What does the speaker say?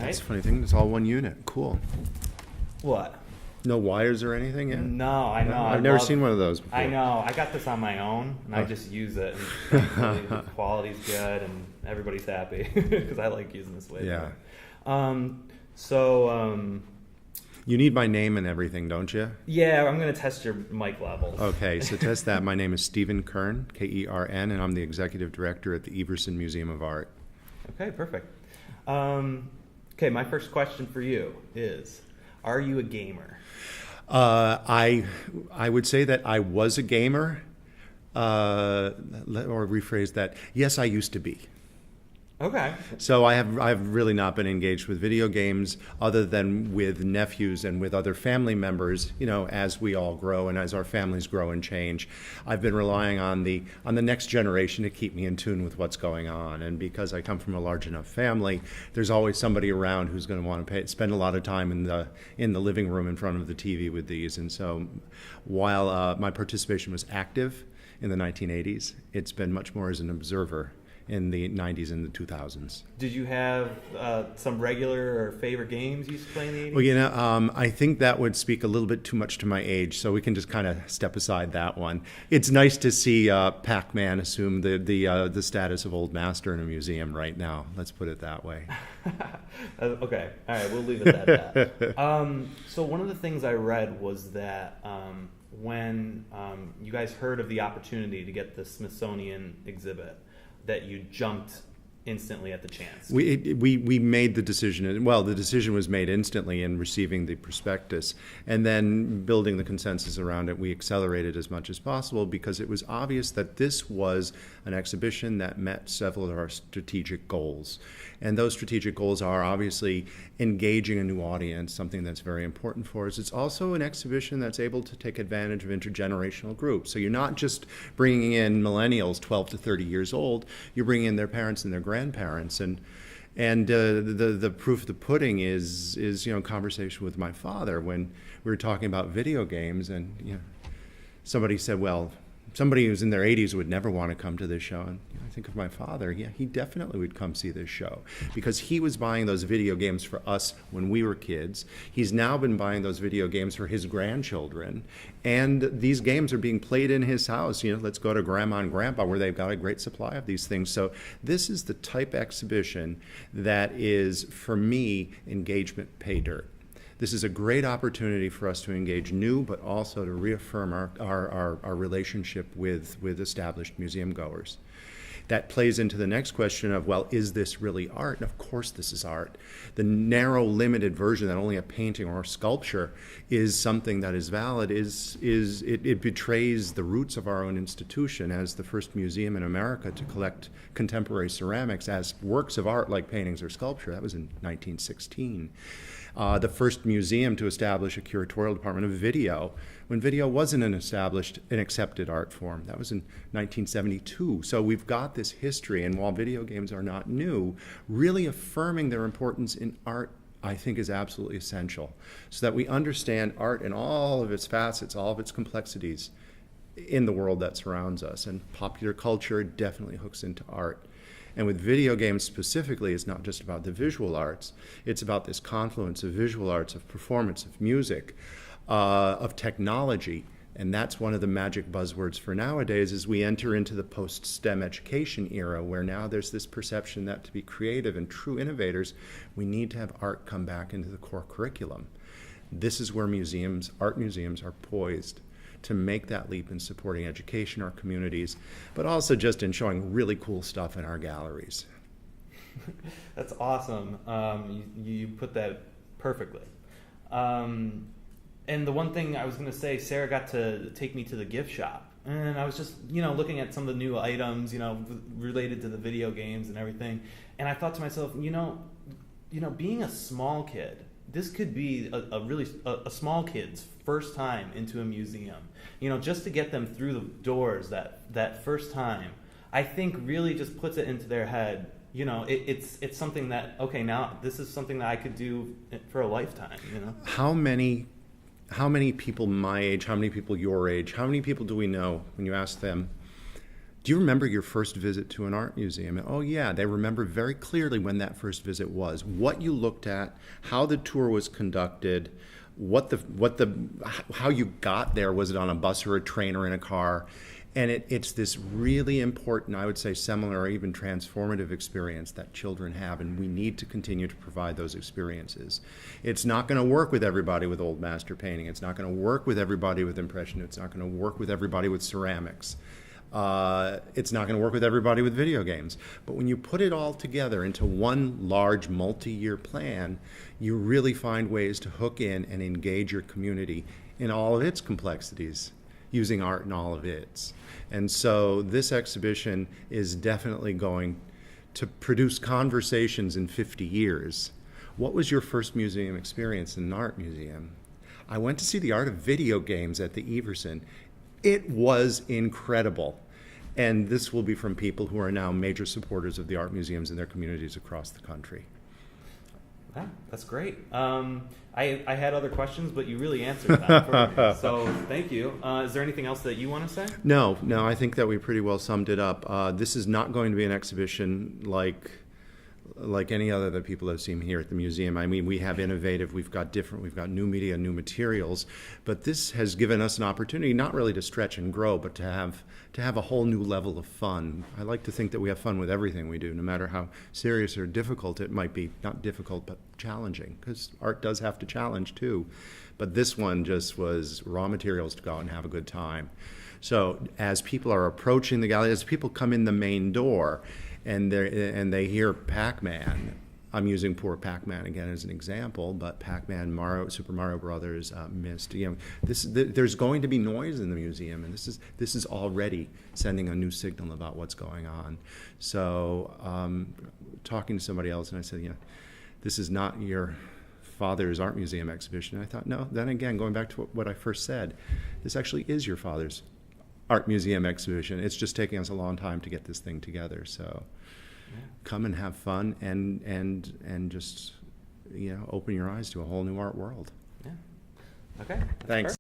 That's Right? a funny thing. It's all one unit. Cool. What? No wires or anything? Yeah. No, I know. I've never seen one of those before. I know. I got this on my own, and I just use it. And thankfully the quality's good, and everybody's happy because I like using this way. Yeah. You need my name and everything, don't you? Yeah, I'm going to test your mic levels. Okay, so test that. My name is Stephen Kern, Kern, and I'm the executive director at the Everson Museum of Art. Okay, perfect. Okay, my first question for you is, are you a gamer? I would say that I was a gamer, or rephrase that. Yes, I used to be. Okay. So I've really not been engaged with video games other than with nephews and with other family members, as we all grow and as our families grow and change. I've been relying on the next generation to keep me in tune with what's going on. And because I come from a large enough family, there's always somebody around who's going to want to spend a lot of time in the living room in front of the TV with these. And so while my participation was active in the 1980s, it's been much more as an observer in the 90s and the 2000s. Did you have some regular or favorite games you used to play in the 80s? Well, I think that would speak a little bit too much to my age, so we can just kind of step aside that one. It's nice to see Pac-Man assume the status of old master in a museum right now. Let's put it that way. Okay, all right, we'll leave it at that. So one of the things I read was that when you guys heard of the opportunity to get the Smithsonian exhibit, that you jumped instantly at the chance. We made the decision. Well, the decision was made instantly in receiving the prospectus, and then building the consensus around it. We accelerated as much as possible because it was obvious that this was an exhibition that met several of our strategic goals. And those strategic goals are obviously engaging a new audience, something that's very important for us. It's also an exhibition that's able to take advantage of intergenerational groups. So you're not just bringing in millennials 12 to 30 years old, you're bringing in their parents and their grandparents. And the proof of the pudding is conversation with my father when we were talking about video games, and somebody said, well, somebody who's in their 80s would never want to come to this show. And I think of my father. Yeah, he definitely would come see this show because he was buying those video games for us when we were kids. He's now been buying those video games for his grandchildren. And these games are being played in his house. Let's go to Grandma and Grandpa where they've got a great supply of these things. So this is the type exhibition that is, for me, engagement pay dirt. This is a great opportunity for us to engage new, but also to reaffirm our relationship with established museum goers. That plays into the next question of, well, is this really art? And of course this is art. The narrow, limited version that only a painting or a sculpture is something that is valid it betrays the roots of our own institution as the first museum in America to collect contemporary ceramics as works of art like paintings or sculpture. That was in 1916. The first museum to establish a curatorial department of video when video wasn't an accepted art form. That was in 1972. So we've got this history, and while video games are not new, really affirming their importance in art, I think, is absolutely essential so that we understand art in all of its facets, all of its complexities in the world that surrounds us. And popular culture definitely hooks into art. And with video games specifically, it's not just about the visual arts. It's about this confluence of visual arts, of performance, of music, of technology. And that's one of the magic buzzwords for nowadays as we enter into the post-STEM education era, where now there's this perception that to be creative and true innovators, we need to have art come back into the core curriculum. This is where art museums are poised to make that leap in supporting education, our communities, but also just in showing really cool stuff in our galleries. That's awesome. You put that perfectly. And the one thing I was going to say, Sarah got to take me to the gift shop. And I was just, looking at some of the new items, related to the video games and everything. And I thought to myself, being a small kid, this could be a small kid's first time into a museum. Just to get them through the doors that first time, I think really just puts it into their head. It's something that, okay, now this is something that I could do for a lifetime. How many people my age, how many people your age, how many people do we know when you ask them, Do you remember your first visit to an art museum? And, oh yeah, they remember very clearly when that first visit was, what you looked at, how the tour was conducted, how you got there. Was it on a bus or a train or in a car? And it's this really important, I would say, seminal or even transformative experience that children have, and we need to continue to provide those experiences. It's not going to work with everybody with old master painting. It's not going to work with everybody with impression. It's not going to work with everybody with ceramics. It's not going to work with everybody with video games. But when you put it all together into one large multi-year plan, you really find ways to hook in and engage your community in all of its complexities, using art in all of its. And so this exhibition is definitely going to produce conversations in 50 years. What was your first museum experience in an art museum? I went to see the art of video games at the Everson. It was incredible. And this will be from people who are now major supporters of the art museums in their communities across the country. Wow, that's great. I had other questions, but you really answered them for me. So thank you. Is there anything else that you want to say? No, I think that we pretty well summed it up. This is not going to be an exhibition like any other that people have seen here at the museum. I mean, we have innovative, we've got new media, new materials, but this has given us an opportunity not really to stretch and grow, but to have a whole new level of fun. I like to think that we have fun with everything we do, no matter how serious or difficult it might be. Not difficult, but challenging, because art does have to challenge too. But this one just was raw materials to go out and have a good time. So as people are approaching the gallery, as people come in the main door, and they hear Pac-Man. I'm using poor Pac-Man again as an example, but Pac-Man, Super Mario Brothers, Myst. There's going to be noise in the museum, and this is already sending a new signal about what's going on. So, talking to somebody else, and I said, this is not your father's art museum exhibition. And I thought, no. Then again, going back to what I first said, this actually is your father's art museum exhibition. It's just taking us a long time to get this thing together. So come and have fun and just open your eyes to a whole new art world. Yeah. Okay. Thanks.